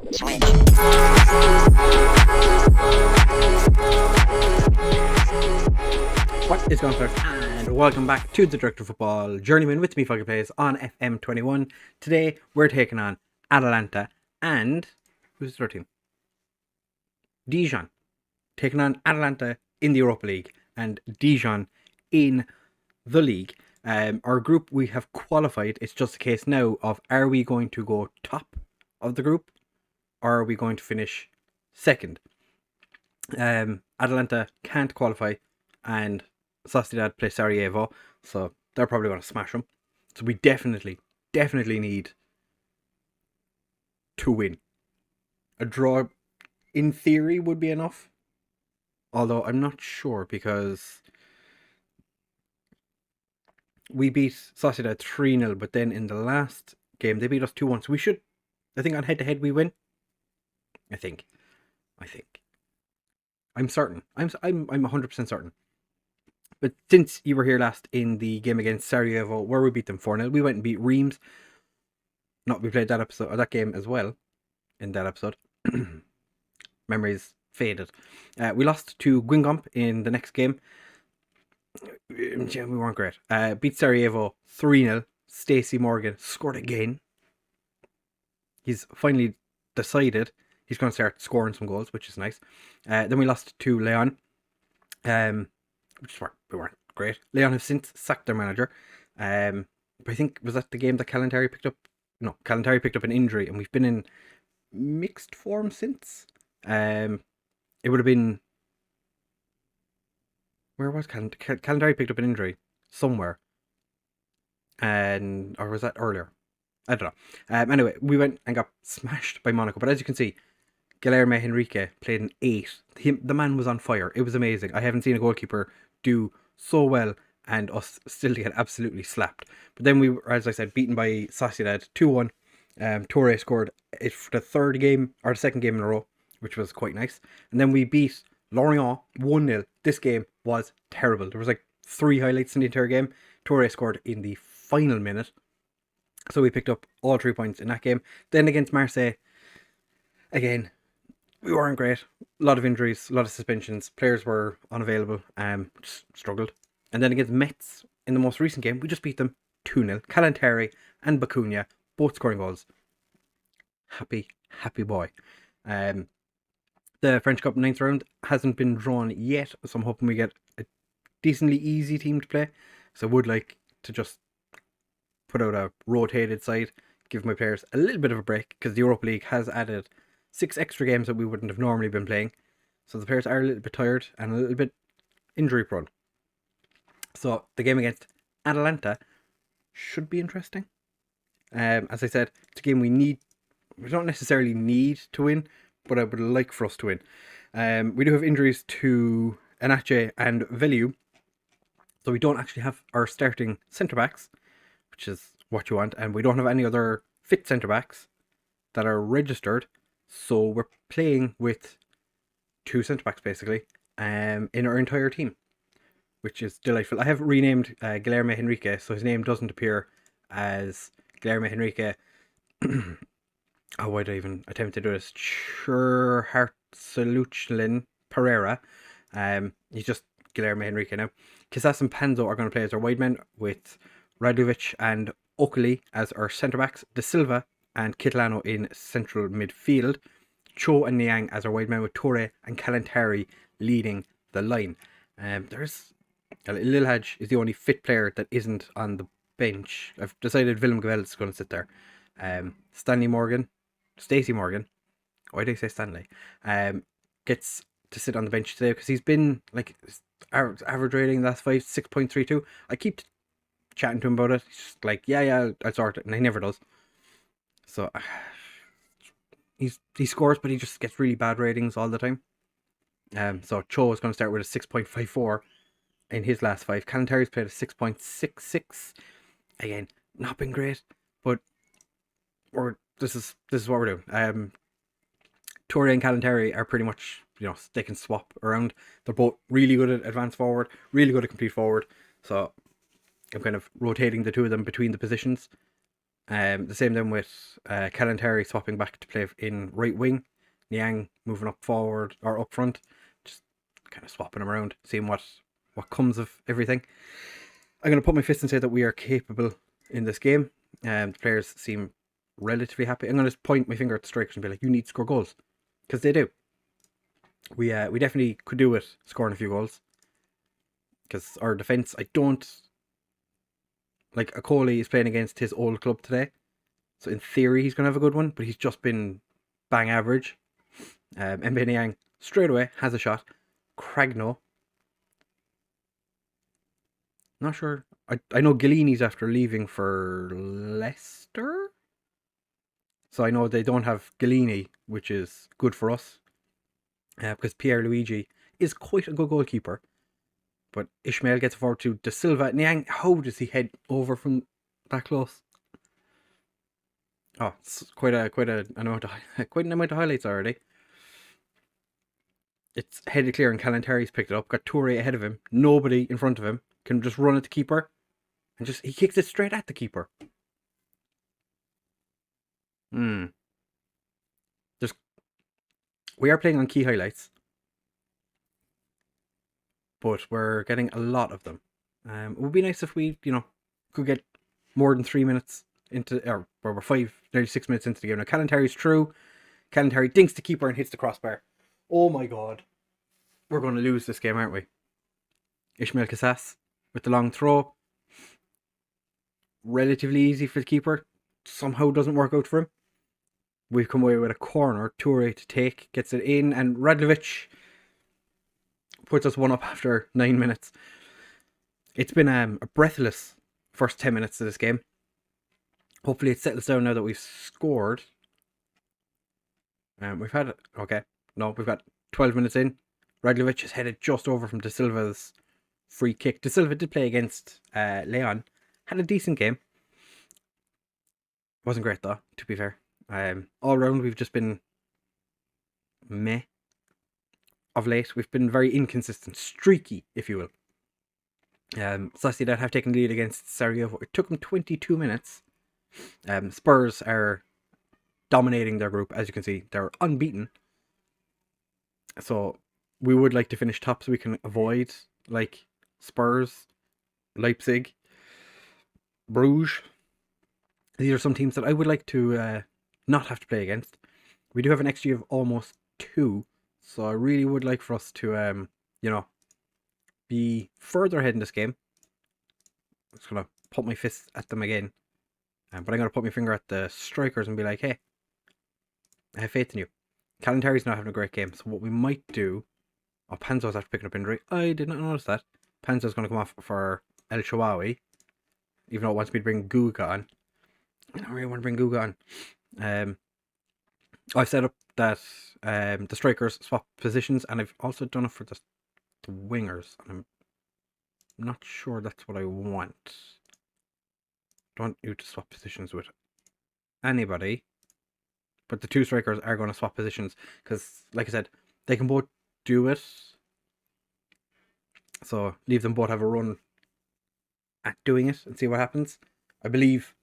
What is going on, and welcome back to the Director of Football Journeyman with me, FoggyPlays, on FM21. Today we're taking on Atalanta and who's their team? Dijon. Taking on Atalanta in the Europa League and Dijon in the league. Our group, we have qualified. It's just a case now of, are we going to go top of the group or are we going to finish second? Atalanta can't qualify and Sociedad play Sarajevo, so they're probably going to smash them. So we definitely need to win. A draw, in theory, would be enough. Although I'm not sure, because we beat Sociedad 3-0, but then in the last game they beat us 2-1. So we should, I think on head-to-head we win. I think. I'm certain. I'm 100% certain. But since you were here last in the game against Sarajevo, where we beat them 4-0, we went and beat Reims. We played that episode, or that game as well, in that episode. Memories faded. We lost to Guingamp in the next game. We weren't great. Beat Sarajevo 3-0. Stacey Morgan scored again. He's finally decided he's going to start scoring some goals, which is nice. Then we lost to Leon. We weren't great. Leon have since sacked their manager. But I think, was that the game that Calantari picked up? No, Calantari picked up an injury, and we've been in mixed form since. It would have been... Where was Calantari picked up an injury? Somewhere. Or was that earlier? I don't know. Anyway, we went and got smashed by Monaco. But as you can see, Guilherme Henrique played an 8. The man was on fire. It was amazing. I haven't seen a goalkeeper do so well and us still get absolutely slapped. But then we were, as I said, beaten by Sociedad 2-1. Torre scored it for the third game, or the second game in a row, which was quite nice. And then we beat Lorient 1-0. This game was terrible. There was like 3 highlights in the entire game. Torre scored in the final minute. So we picked up all 3 points in that game. Then against Marseille, again, we weren't great. A lot of injuries, a lot of suspensions. Players were unavailable. Just struggled. And then against Metz, in the most recent game, we just beat them 2-0. Calantari and Bacuna, both scoring goals. Happy boy. The French Cup 9th round hasn't been drawn yet, so I'm hoping we get a decently easy team to play. So I would like to just put out a rotated side, give my players a little bit of a break, because the Europa League has added 6 extra games that we wouldn't have normally been playing. So the players are a little bit tired and a little bit injury prone. So the game against Atalanta should be interesting. As I said, it's a game we don't necessarily need to win, but I would like for us to win. We do have injuries to Anache and Veliu, so we don't actually have our starting centre-backs, which is what you want, and we don't have any other fit centre-backs that are registered, so we're playing with 2 centre-backs basically in our entire team, which is delightful. I have renamed Guilherme Henrique, so his name doesn't appear as Guilherme Henrique. Why did I even attempt to do this? Hartsaluchlin Pereira. He's just Guilherme Henrique now. Kisas and Panzo are going to play as our wide men, with Radovic and Okali as our centre-backs, De Silva and Kitlano in central midfield, Cho and Niang as our wide men, with Torre and Calantari leading the line. There's Lil Hadj is the only fit player that isn't on the bench. I've decided Willem Gvel is going to sit there. Stacey Morgan, why did I say Stanley? Gets to sit on the bench today because he's been like average rating last 6.32. I keep chatting to him about it. He's just like, yeah, I'll sort it, and he never does. So he scores, but he just gets really bad ratings all the time. So Cho is going to start with a 6.54 in his last 5. Calantari's played a 6.66. Again, not been great, but this is what we're doing. Torre and Calantari are pretty much, they can swap around. They're both really good at advance forward, really good at complete forward. So I'm kind of rotating the two of them between the positions. The same then with Kalantari swapping back to play in right wing, Niang moving up forward or up front, just kind of swapping them around, seeing what comes of everything. I'm going to put my fist and say that we are capable in this game. The players seem relatively happy. I'm going to point my finger at the strikers and be like, you need to score goals, because they do. We definitely could do it, scoring a few goals, because our defence, I don't like. Akoli is playing against his old club today, so in theory he's going to have a good one, but he's just been bang average. Mbeniang straight away has a shot. Cragno, not sure. I know Gallini's after leaving for Leicester, so I know they don't have Gallini, which is good for us, because Pierluigi is quite a good goalkeeper. But Ishmael gets forward to De Silva. Niang, how does he head over from that close? Oh, it's quite an amount of highlights already. It's headed clear and Kalantari's picked it up. Got Toure ahead of him. Nobody in front of him. Can just run at the keeper. And he kicks it straight at the keeper. We are playing on key highlights, but we're getting a lot of them. It would be nice if we, could get more than 3 minutes into, or we're nearly 6 minutes into the game. Now, Kalantari's through. Kalantari dinks the keeper and hits the crossbar. Oh my god. We're going to lose this game, aren't we? Ishmael Casas with the long throw. Relatively easy for the keeper. Somehow doesn't work out for him. We've come away with a corner. Toure to take. Gets it in. And Radlovic puts us one up after 9 minutes. It's been a breathless first 10 minutes of this game. Hopefully it settles down now that we've scored. We've got 12 minutes in. Radlovic is headed just over from De Silva's free kick. De Silva did play against Leon. Had a decent game. Wasn't great though, to be fair. All round we've just been meh of late. We've been very inconsistent, streaky, if you will. Sociedad have taken the lead against Sarajevo. It took them 22 minutes. Spurs are dominating their group, as you can see. They're unbeaten. So we would like to finish top so we can avoid like Spurs, Leipzig, Bruges. These are some teams that I would like to not have to play against. We do have an XG of almost 2, so I really would like for us to be further ahead in this game. I'm just gonna put my fist at them again, but I'm gonna put my finger at the strikers and be like, hey, I have faith in you. Kalantari's not having a great game, so what we might do... Oh, Panzo's after picking up injury. I did not notice that. Panzo's going to come off for El Shawawi, even though it wants me to bring Guga on. I don't really want to bring Guga on. I've set up that the strikers swap positions, and I've also done it for the wingers. And I'm not sure that's what I want. Don't want you to swap positions with anybody. But the two strikers are going to swap positions because, like I said, they can both do it. So leave them both have a run at doing it and see what happens. I believe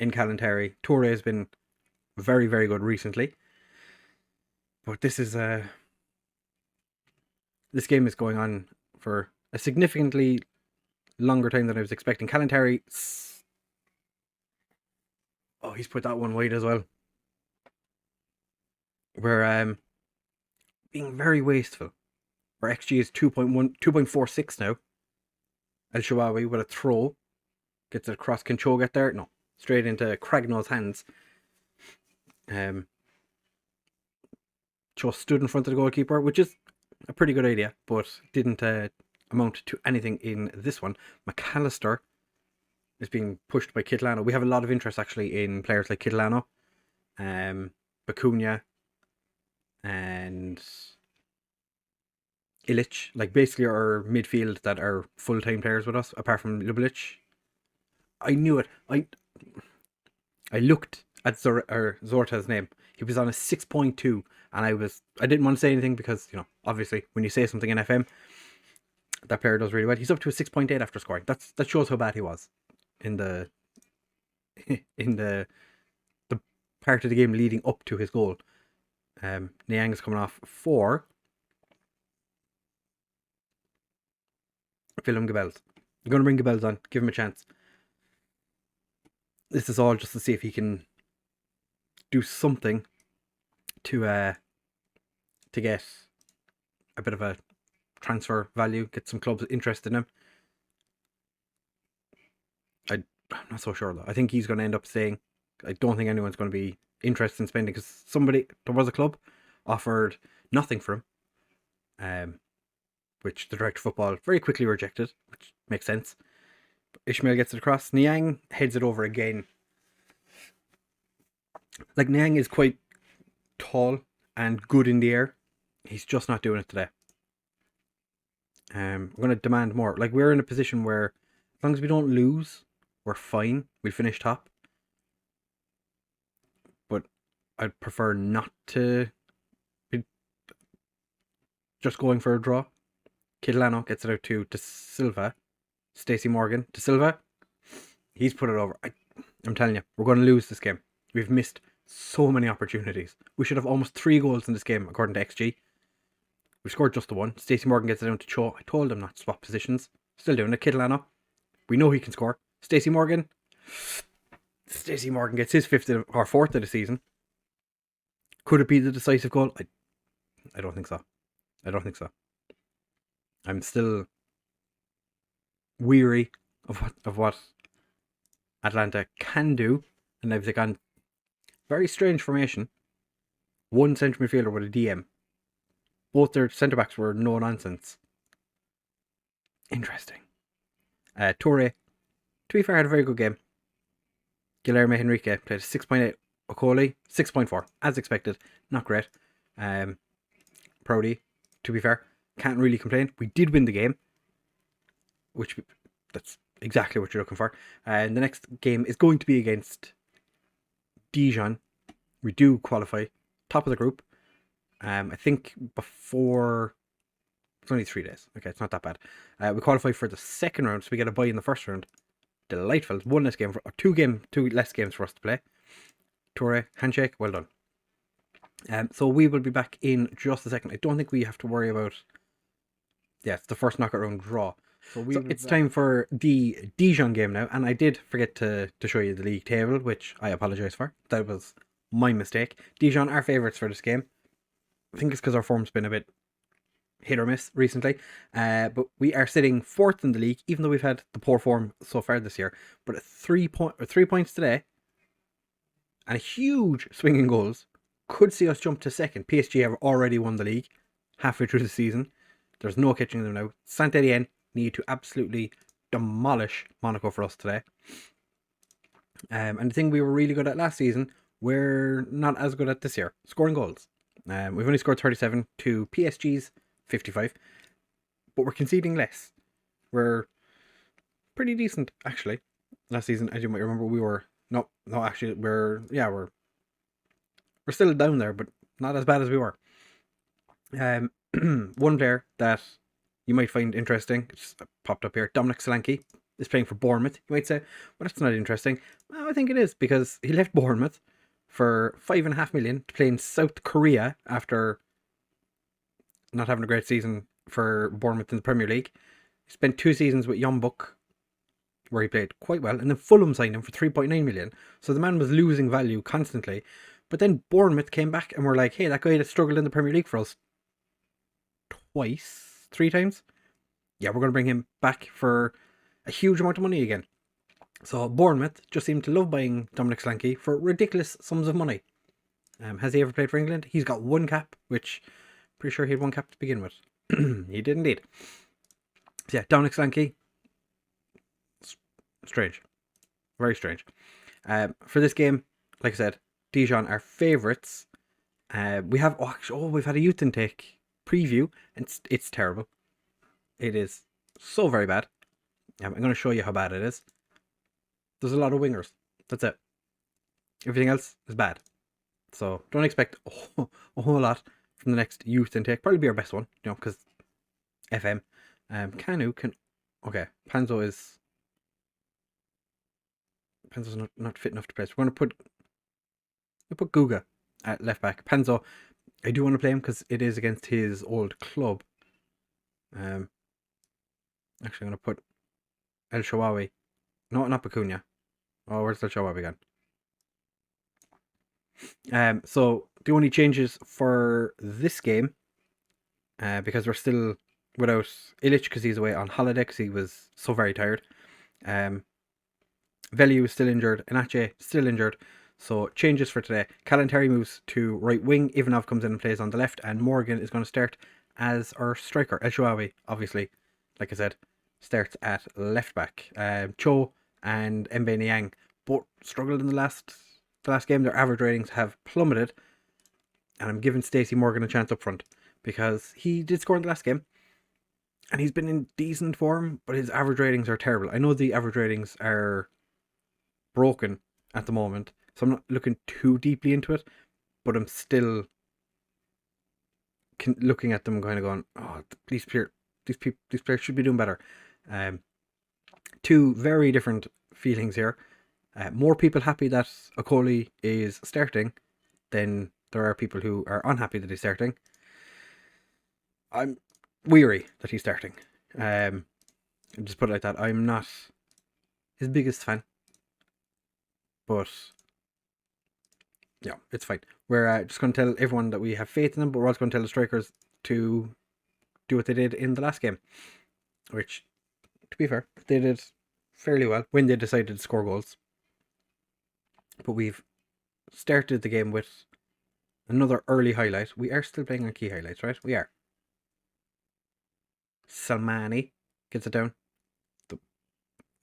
in Kalantari. Toure has been very, very good recently. But this is this game is going on for a significantly longer time than I was expecting. Kalantari... Oh, he's put that one wide as well. We're being very wasteful. Our XG is 2.46 now. El Shawawi with a throw. Gets it across. Can Cho get there? No. Straight into Cragno's hands. Cho stood in front of the goalkeeper, which is a pretty good idea, but didn't amount to anything in this one. McAllister is being pushed by Kitlano. We have a lot of interest actually in players like Kitlano, Bakunia, and Ilic, like basically our midfield that are full-time players with us, apart from Ljubilic. I knew it. I looked at Zorta's name. He was on a 6.2, and I didn't want to say anything because, obviously when you say something in FM, that player does really well. He's up to a 6.8 after scoring. That shows how bad he was in the in the part of the game leading up to his goal. Niang is coming off for Willem Gebels. I'm going to bring Gebels on, give him a chance. This is all just to see if he can do something to get a bit of a transfer value, get some clubs interested in him. I'm not so sure though. I think he's going to end up staying. I don't think anyone's going to be interested in spending, because there was a club offered nothing for him, which the director of football very quickly rejected, which makes sense. But Ishmael gets it across. Niang heads it over again. Like, Niang is quite tall and good in the air. He's just not doing it today. I'm going to demand more. Like, we're in a position where as long as we don't lose, we're fine. We'll finish top. But I'd prefer not to be just going for a draw. Kidlano gets it out to De Silva. Stacey Morgan. De Silva. He's put it over. I'm telling you, we're going to lose this game. We've missed so many opportunities. We should have almost 3 goals in this game, according to XG. We scored just the one. Stacey Morgan gets it down to Cho. I told him not to swap positions. Still doing it. Kidlano. We know he can score. Stacey Morgan. Stacey Morgan gets his 5th or 4th of the season. Could it be the decisive goal? I don't think so. I don't think so. I'm still weary of what Atlanta can do, and they've taken very strange formation. One centre midfielder with a DM. Both their centre backs were no nonsense. Interesting. Toure, to be fair, had a very good game. Guilherme Henrique played 6.8. Okoli 6.4, as expected. Not great. Proudy, to be fair, can't really complain. We did win the game, which that's exactly what you're looking for. And the next game is going to be against Dijon. We do qualify, top of the group. I think before it's only 3 days. Okay, it's not that bad. We qualify for the second round, so we get a bye in the first round. Delightful. One less game, or two less games for us to play. Toure, handshake, well done. So we will be back in just a second. I don't think we have to worry about. Yeah, it's the first knockout round draw. So it's time for the Dijon game now, and I did forget to show you the league table, which I apologise for. That was my mistake. Dijon are favourites for this game. I think it's because our form's been a bit hit or miss recently. But we are sitting 4th in the league, even though we've had the poor form so far this year. But at 3 points today, and a huge swing in goals, could see us jump to 2nd. PSG have already won the league halfway through the season. There's no catching them now. Saint Etienne need to absolutely demolish Monaco for us today. And the thing we were really good at last season, we're not as good at this year. Scoring goals. We've only scored 37 to PSG's 55. But we're conceding less. We're pretty decent, actually. Last season, as you might remember, we were... No, actually, we're still down there, but not as bad as we were. One player that you might find interesting, just popped up here, Dominic Solanke, is playing for Bournemouth. You might say, well, that's not interesting. Well, I think it is, because he left Bournemouth for $5.5 million to play in South Korea after not having a great season for Bournemouth in the Premier League. He spent 2 seasons with Yeonbuk, where he played quite well, and then Fulham signed him for 3.9 million. So the man was losing value constantly. But then Bournemouth came back and were like, hey, that guy that struggled in the Premier League for us 3 times. Yeah, we're going to bring him back for a huge amount of money again. So Bournemouth just seem to love buying Dominic Solanke for ridiculous sums of money. Has he ever played for England? He's got 1 cap, which I'm pretty sure he had 1 cap to begin with. He did indeed. So yeah, Dominic Solanke. Strange. Very strange. For this game, like I said, Dijon are favourites. We've had a youth intake preview, and it's terrible. It is so very bad. I'm going to show you how bad it is. There's a lot of wingers. That's it. Everything else is bad. So don't expect a whole lot from the next youth intake. Probably be our best one, because FM. Panzo is Penzo's not fit enough to play. So we're going to put Guga at left back. Penzo, I do want to play him because it is against his old club. Actually, I'm going to put El Shawawi. No, not Bakunia. Oh, where's El Shawawi gone? So the only changes for this game, because we're still without Illich because he's away on holiday because he was so very tired. Velu is still injured. Inache still injured. So changes for today. Kalantari moves to right wing. Ivanov comes in and plays on the left. And Morgan is going to start as our striker. El Shawawi, obviously, like I said, starts at left back. Cho and Mbe Niang both struggled in the last game. Their average ratings have plummeted. And I'm giving Stacey Morgan a chance up front because he did score in the last game. And he's been in decent form, but his average ratings are terrible. I know the average ratings are broken at the moment, so I'm not looking too deeply into it, but I'm still looking at them kind of going, oh, these players should be doing better. Two very different feelings here. More people happy that Okoli is starting than there are people who are unhappy that he's starting. I'm weary that he's starting. Just put it like that. I'm not his biggest fan, but yeah, it's fine. We're just going to tell everyone that we have faith in them, but we're also going to tell the strikers to do what they did in the last game, which, to be fair, they did fairly well when they decided to score goals. But we've started the game with another early highlight. We are still playing on key highlights, right? We are. Salmani gets it down.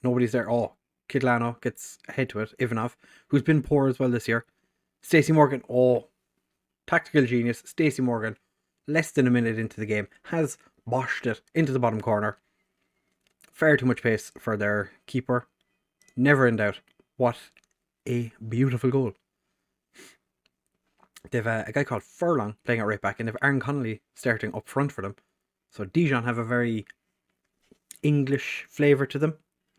Nobody's there. Oh, Kidlano gets ahead to it. Ivanov, who's been poor as well this year. Stacey Morgan, oh, tactical genius. Stacey Morgan, less than a minute into the game, has boshed it into the bottom corner. Far too much pace for their keeper. Never in doubt. What a beautiful goal. They've a guy called Furlong playing at right back, and they've Aaron Connolly starting up front for them. So Dijon have a very English flavour to them.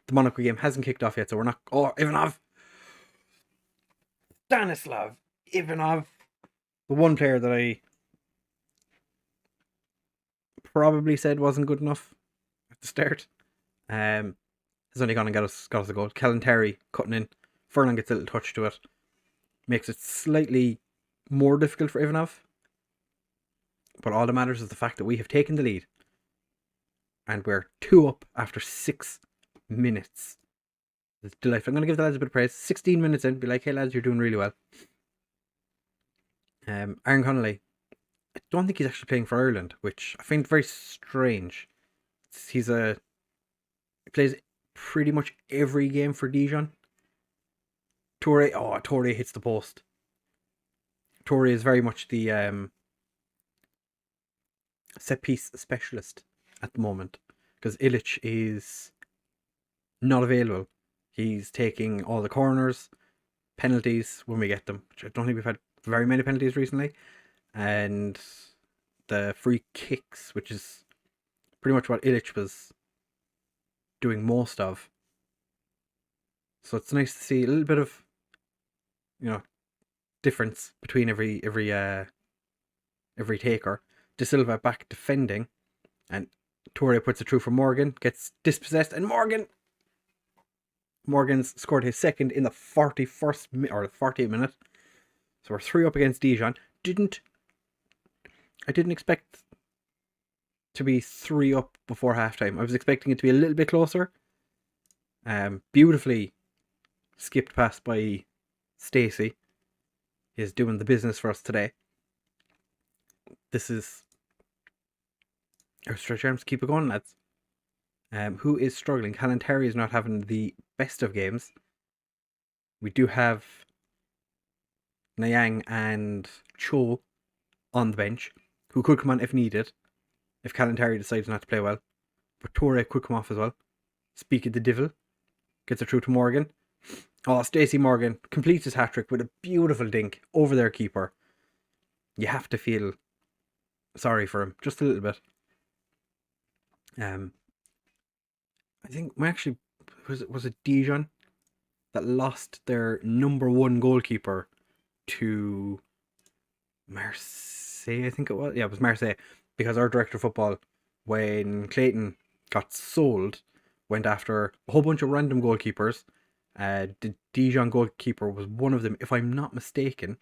The Monaco game hasn't kicked off yet, so we're not... Oh, Ivanov! Stanislav Ivanov. The one player that I probably said wasn't good enough at the start. Has only gone and got us a goal. Kalantari cutting in. Furlong gets a little touch to it. Makes it slightly more difficult for Ivanov. But all that matters is the fact that we have taken the lead. And we're 2 up after 6 minutes. It's delightful. I'm going to give the lads a bit of praise. 16 minutes in, be like, hey lads, you're doing really well. Aaron Connolly, I don't think he's actually playing for Ireland, which I find very strange. He plays pretty much every game for Dijon. Torre hits the post. Torre is very much the set piece specialist at the moment because Illich is not available. He's taking all the corners, penalties when we get them, which I don't think we've had very many penalties recently, and the free kicks, which is pretty much what Illich was doing most of. So it's nice to see a little bit of, difference between every taker. De Silva back defending, and Torre puts it through for Morgan, gets dispossessed, and Morgan's scored his second in the 41st or the 40th minute. So we're 3 up against Dijon. I didn't expect to be 3 up before halftime. I was expecting it to be a little bit closer. Beautifully skipped past by Stacey. Is doing the business for us today. This is our stretch arms. Keep it going, lads. Who is struggling? Kalantari is not having the best of games. We do have Niang and Cho on the bench, who could come on if needed, if Kalantari decides not to play well. But Torre could come off as well. Speak of the devil. Gets it through to Morgan. Oh, Stacey Morgan completes his hat-trick with a beautiful dink over their keeper. You have to feel sorry for him, just a little bit. I think was it Dijon that lost their number one goalkeeper to Marseille, I think it was. Yeah, it was Marseille. Because our director of football, when Clayton got sold, went after a whole bunch of random goalkeepers. The Dijon goalkeeper was one of them, if I'm not mistaken.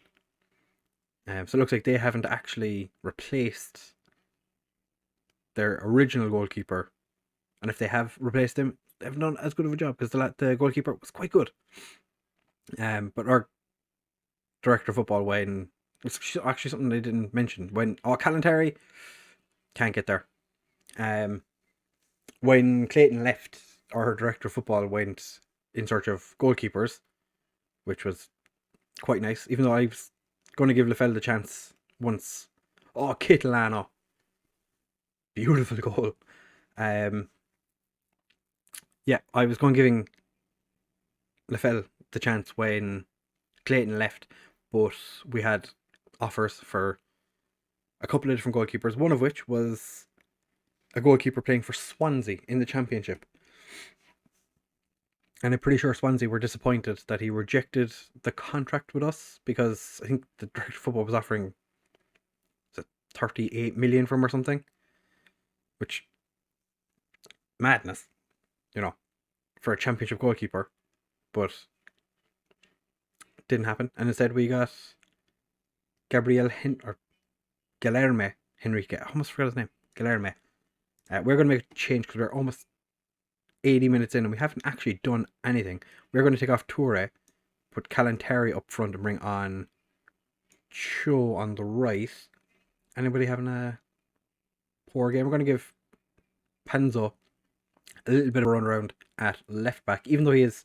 So it looks like they haven't actually replaced their original goalkeeper. And if they have replaced him, they haven't done as good of a job because the goalkeeper was quite good. But our director of football, when it's actually something they didn't mention, when Calantari can't get there. When Clayton left, our director of football went in search of goalkeepers, which was quite nice. Even though I was going to give Lefel the chance once. Oh, Kitolano, beautiful goal. Yeah, I was going giving Lefel the chance when Clayton left, but we had offers for a couple of different goalkeepers, one of which was a goalkeeper playing for Swansea in the Championship. And I'm pretty sure Swansea were disappointed that he rejected the contract with us, because I think the director of football was offering 38 million from or something, which madness, for a Championship goalkeeper. But didn't happen, and instead we got Guilherme Henrique. I almost forgot his name. Guilherme. We're going to make a change because we're almost 80 minutes in and we haven't actually done anything. We're going to take off Toure, put Calantari up front, and bring on Cho on the right. Anybody having a poor game? We're going to give Panzo a little bit of a run around at left back, even though he is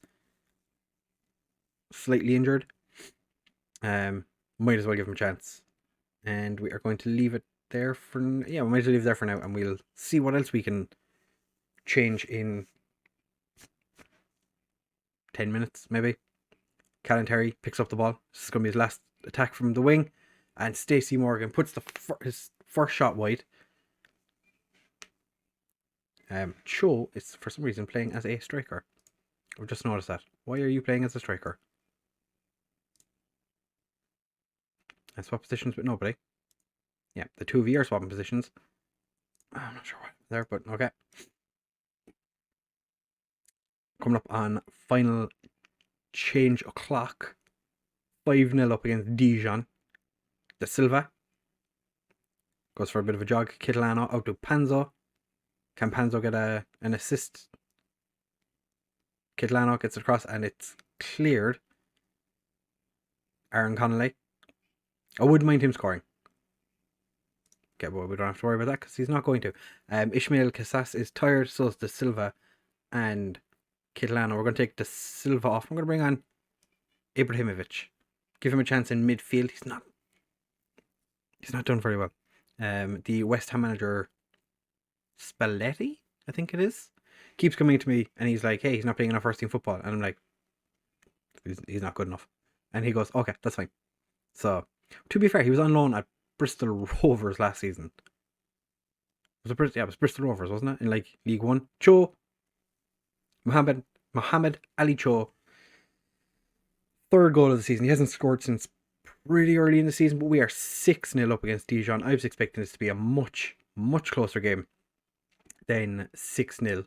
slightly injured. Might as well give him a chance. And we are going to leave it there for... Yeah, we might as well leave it there for now, and we'll see what else we can change in 10 minutes, maybe. Calantari picks up the ball. This is going to be his last attack from the wing. And Stacey Morgan puts his first shot wide. Cho is, for some reason, playing as a striker. I've just noticed that. Why are you playing as a striker? I swap positions with nobody. Yeah, the two of you are swapping positions. I'm not sure what there, but okay. Coming up on final change o'clock. 5-0 up against Dijon. De Silva goes for a bit of a jog. Kitolano out to Panzo. Can Panzo get an assist? Kitolano gets it across and it's cleared. Aaron Connolly. I wouldn't mind him scoring. Okay, but we don't have to worry about that because he's not going to. Ishmael Casas is tired, so is De Silva and Kitolano. We're going to take De Silva off. I'm going to bring on Ibrahimovic. Give him a chance in midfield. He's not done very well. The West Ham manager Spalletti, I think it is, keeps coming to me and he's like, hey, he's not playing enough first team football. And I'm like, he's not good enough. And he goes, okay, that's fine. So, to be fair, he was on loan at Bristol Rovers last season. It was Bristol Rovers, wasn't it? In like League One. Cho, Mohamed Ali Cho, third goal of the season. He hasn't scored since pretty early in the season, but we are 6-0 up against Dijon. I was expecting this to be a much, much closer game than 6-0.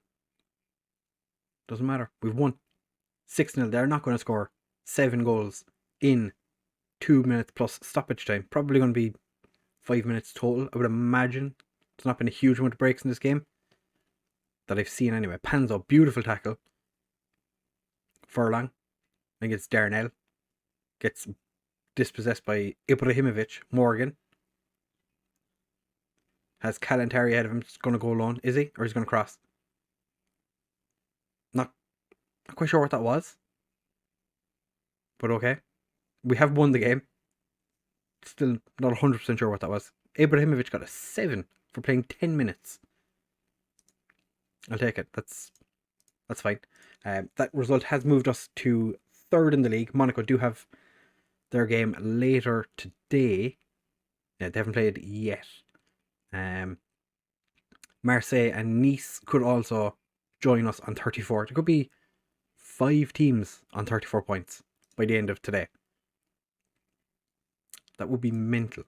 Doesn't matter. We've won 6-0. They're not going to score 7 goals in 2 minutes plus stoppage time. Probably going to be 5 minutes total, I would imagine. There's not been a huge amount of breaks in this game that I've seen anyway. Panzo, beautiful tackle. Furlong, I think it's Darnell, gets dispossessed by Ibrahimovic. Morgan has Calantari ahead of him. He's going to go alone. Is he? Or is he going to cross? Not quite sure what that was. But okay. We have won the game. Still not 100% sure what that was. Ibrahimovic got a 7 for playing 10 minutes. I'll take it. That's fine. That result has moved us to 3rd in the league. Monaco do have their game later today. Yeah, they haven't played yet. Marseille and Nice could also join us on 34. There could be 5 teams on 34 points by the end of today. That would be mental.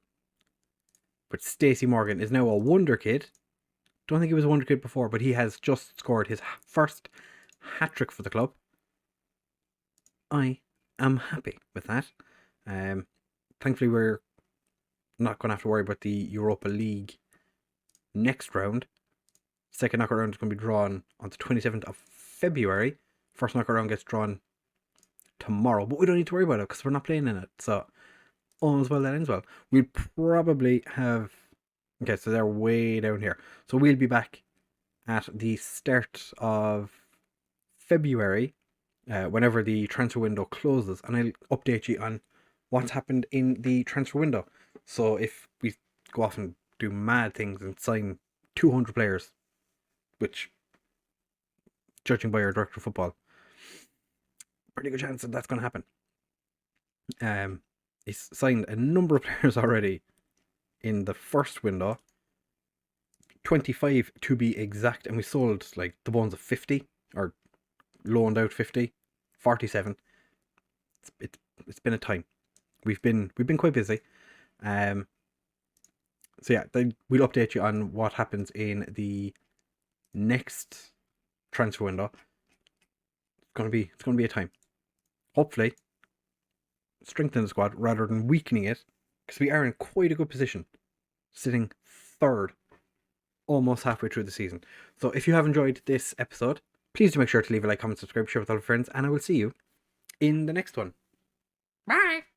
But Stacey Morgan is now a wonder kid. Don't think he was a wonder kid before, but he has just scored his first hat-trick for the club. I am happy with that. Thankfully, we're not going to have to worry about the Europa League next round. Second knockout round is going to be drawn on the 27th of February. First knockout round gets drawn tomorrow, but we don't need to worry about it because we're not playing in it. So, all's well that ends well. We'll probably have... Okay, so they're way down here. So we'll be back at the start of February, whenever the transfer window closes, and I'll update you on what's happened in the transfer window. So if we go off and do mad things and sign 200 players, which, judging by our director of football, pretty good chance that that's going to happen. He's signed a number of players already in the first window, 25 to be exact, and we sold like the ones of 50, or loaned out 50, 47. It's been a time. We've been quite busy. So yeah, we'll update you on what happens in the next transfer window. It's gonna be a time. Hopefully, strengthen the squad rather than weakening it, because we are in quite a good position, sitting third, almost halfway through the season. So if you have enjoyed this episode, please do make sure to leave a like, comment, subscribe, share with all your friends, and I will see you in the next one. Bye!